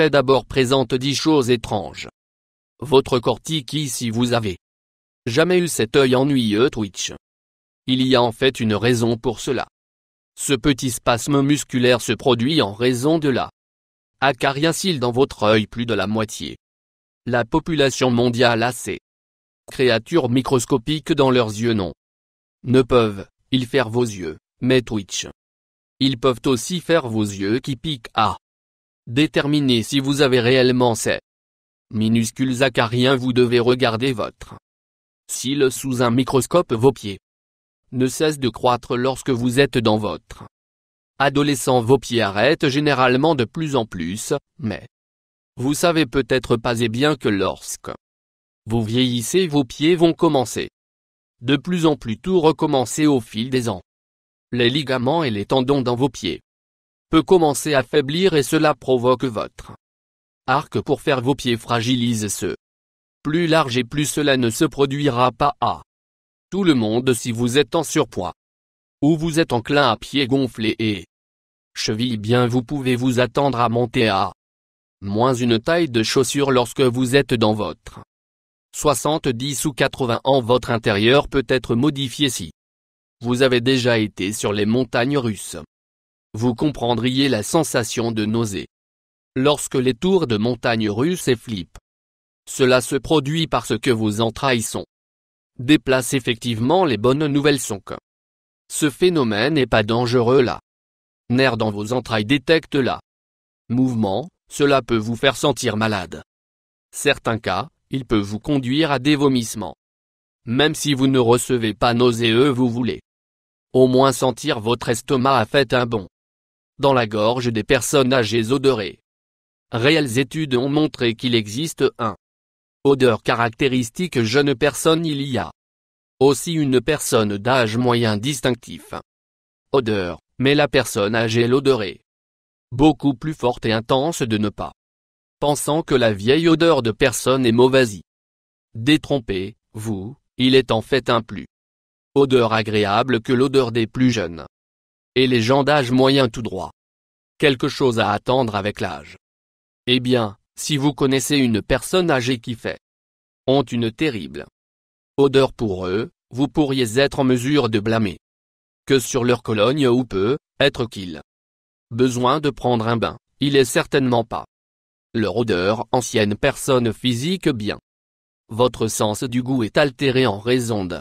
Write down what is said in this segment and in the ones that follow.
fait d'abord présente 10 choses étranges. Votre cortique, si vous avez jamais eu cet œil ennuyeux twitch. Il y a en fait une raison pour cela. Ce petit spasme musculaire se produit en raison de la acariacile dans votre œil. Plus de la moitié. La population mondiale a ces créatures microscopiques dans leurs yeux. Non. Ne peuvent-ils faire vos yeux, mais twitch. Ils peuvent aussi faire vos yeux qui piquent. À déterminer si vous avez réellement ces minuscules acariens, vous devez regarder votre cils sous un microscope. Vos pieds ne cessent de croître lorsque vous êtes dans votre adolescent. Vos pieds arrêtent généralement de plus en plus, mais vous savez peut-être pas et bien que lorsque vous vieillissez, vos pieds vont commencer de plus en plus tout recommencer au fil des ans. Les ligaments et les tendons dans vos pieds peuvent commencer à faiblir et cela provoque votre arc pour faire vos pieds fragilise ce plus large et plus cela ne se produira pas à tout le monde si vous êtes en surpoids ou vous êtes enclin à pieds gonflés et chevilles. Bien vous pouvez vous attendre à monter à moins une taille de chaussure lorsque vous êtes dans votre 70 ou 80 ans. Votre intérieur peut être modifié si vous avez déjà été sur les montagnes russes. Vous comprendriez la sensation de nausée lorsque les tours de montagne russes efflippent. Cela se produit parce que vos entrailles sont déplacées. Effectivement, les bonnes nouvelles sont que ce phénomène n'est pas dangereux. La nerf dans vos entrailles détecte la mouvement, cela peut vous faire sentir malade. Certains cas, il peut vous conduire à des vomissements. Même si vous ne recevez pas nauséeux, vous voulez au moins sentir votre estomac a fait un bond dans la gorge des personnes âgées odorées. Réelles études ont montré qu'il existe un odeur caractéristique jeune personne. Il y a aussi une personne d'âge moyen distinctif odeur, mais la personne âgée l'odeur est beaucoup plus forte et intense. De ne pas pensant que la vieille odeur de personne est mauvaise. Détrompez-vous, il est en fait un plus odeur agréable que l'odeur des plus jeunes. Et les gens d'âge moyen tout droit. Quelque chose à attendre avec l'âge. Eh bien, si vous connaissez une personne âgée qui ont une terrible odeur pour eux, vous pourriez être en mesure de blâmer que sur leur colonne ou peut être qu'ils besoin de prendre un bain. Il est certainement pas leur odeur. Ancienne personne physique. Bien. Votre sens du goût est altéré en raison de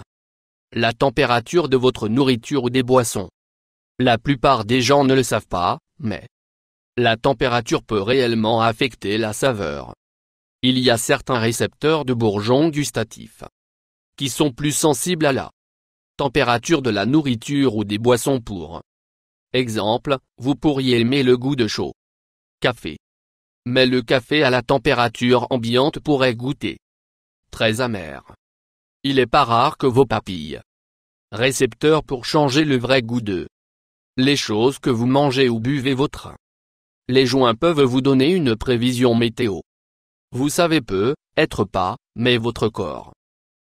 la température de votre nourriture ou des boissons. La plupart des gens ne le savent pas, mais la température peut réellement affecter la saveur. Il y a certains récepteurs de bourgeons gustatifs qui sont plus sensibles à la température de la nourriture ou des boissons. Pour exemple, vous pourriez aimer le goût de chaud café. Mais le café à la température ambiante pourrait goûter très amer. Il n'est pas rare que vos papilles récepteurs pour changer le vrai goût de les choses que vous mangez ou buvez. Votre les joints peuvent vous donner une prévision météo. Vous savez peu, être pas, mais votre corps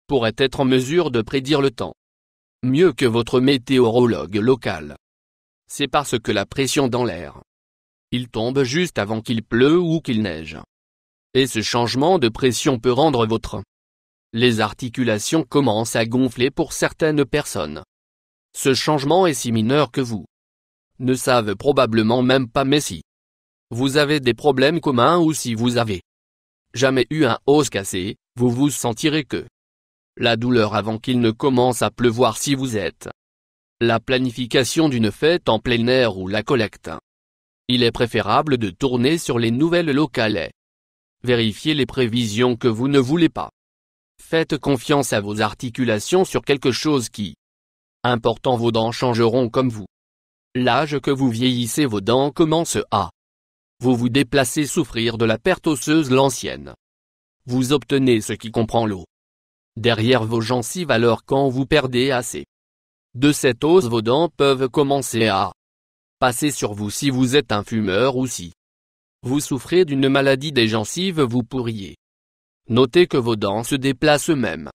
pourrait être en mesure de prédire le temps mieux que votre météorologue local. C'est parce que la pression dans l'air il tombe juste avant qu'il pleut ou qu'il neige. Et ce changement de pression peut rendre votre les articulations commencent à gonfler pour certaines personnes. Ce changement est si mineur que vous ne savez probablement même pas, mais si vous avez des problèmes communs ou si vous avez jamais eu un os cassé, vous vous sentirez que la douleur avant qu'il ne commence à pleuvoir. Si vous êtes la planification d'une fête en plein air ou la collecte, il est préférable de tourner sur les nouvelles locales et vérifier les prévisions que vous ne voulez pas. Faites confiance à vos articulations sur quelque chose qui important. Vos dents changeront comme vous. L'âge que vous vieillissez, vos dents commencent à vous déplacer, souffrir de la perte osseuse. L'ancienne. Vous obtenez ce qui comprend l'eau derrière vos gencives. Alors quand vous perdez assez de cette os, vos dents peuvent commencer à passer sur vous. Si vous êtes un fumeur ou si vous souffrez d'une maladie des gencives, vous pourriez noter que vos dents se déplacent eux-mêmes.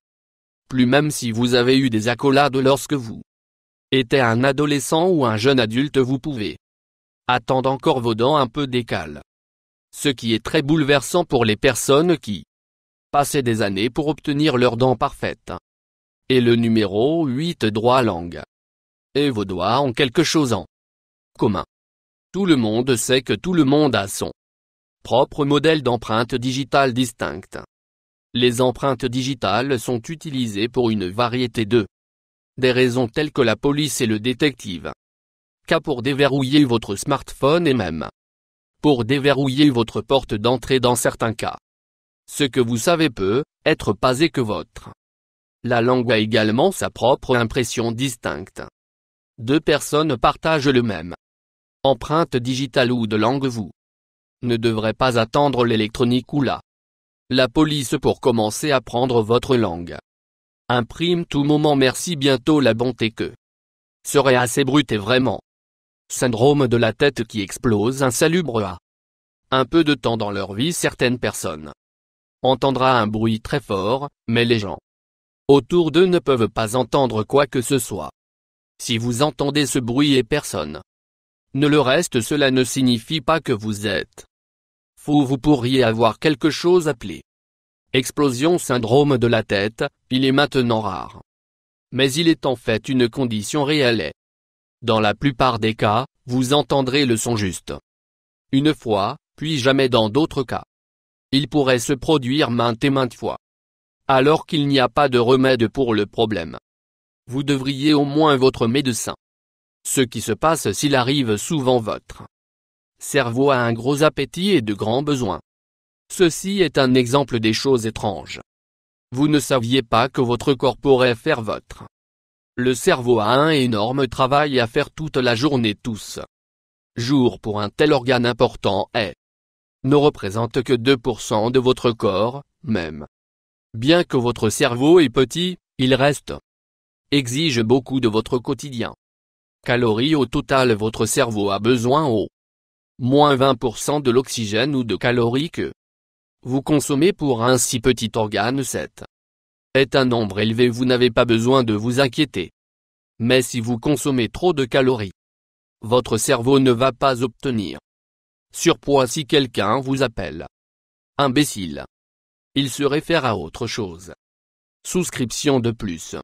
Plus même si vous avez eu des accolades lorsque vous étiez un adolescent ou un jeune adulte, vous pouvez attendre encore vos dents un peu décalées. Ce qui est très bouleversant pour les personnes qui passaient des années pour obtenir leurs dents parfaites. Et le numéro 8, droit langue. Et vos doigts ont quelque chose en commun. Tout le monde sait que tout le monde a son propre modèle d'empreinte digitale distincte. Les empreintes digitales sont utilisées pour une variété de des raisons telles que la police et le détective. Cas pour déverrouiller votre smartphone et même pour déverrouiller votre porte d'entrée dans certains cas. Ce que vous savez peut être pas que votre. La langue a également sa propre impression distincte. Deux personnes partagent le même empreinte digitale ou de langue. Vous ne devrez pas attendre l'électronique ou la police pour commencer à apprendre votre langue. Imprime tout moment. Merci. Bientôt la bonté que serait assez brute et vraiment. Syndrome de la tête qui explose insalubre à un peu de temps dans leur vie. Certaines personnes entendra un bruit très fort, mais les gens autour d'eux ne peuvent pas entendre quoi que ce soit. Si vous entendez ce bruit et personne ne le reste, cela ne signifie pas que vous êtes fou. Vous pourriez avoir quelque chose appelé explosion. Syndrome de la tête, il est maintenant rare. Mais il est en fait une condition réelle et dans la plupart des cas, vous entendrez le son juste une fois, puis jamais dans d'autres cas. Il pourrait se produire maintes et maintes fois. Alors qu'il n'y a pas de remède pour le problème. Vous devriez au moins votre médecin. Ce qui se passe s'il arrive souvent, votre cerveau a un gros appétit et de grands besoins. Ceci est un exemple des choses étranges. Vous ne saviez pas que votre corps pourrait faire votre. Le cerveau a un énorme travail à faire toute la journée, tous jours, pour un tel organe important et ne représente que 2% de votre corps, même. Bien que votre cerveau est petit, il reste exige beaucoup de votre quotidien. Calories au total. Votre cerveau a besoin au moins 20% de l'oxygène ou de calories que vous consommez pour un si petit organe. 7 est un nombre élevé. Vous n'avez pas besoin de vous inquiéter. Mais si vous consommez trop de calories, votre cerveau ne va pas obtenir surpoids. Si quelqu'un vous appelle imbécile, il se réfère à autre chose. Souscription de plus.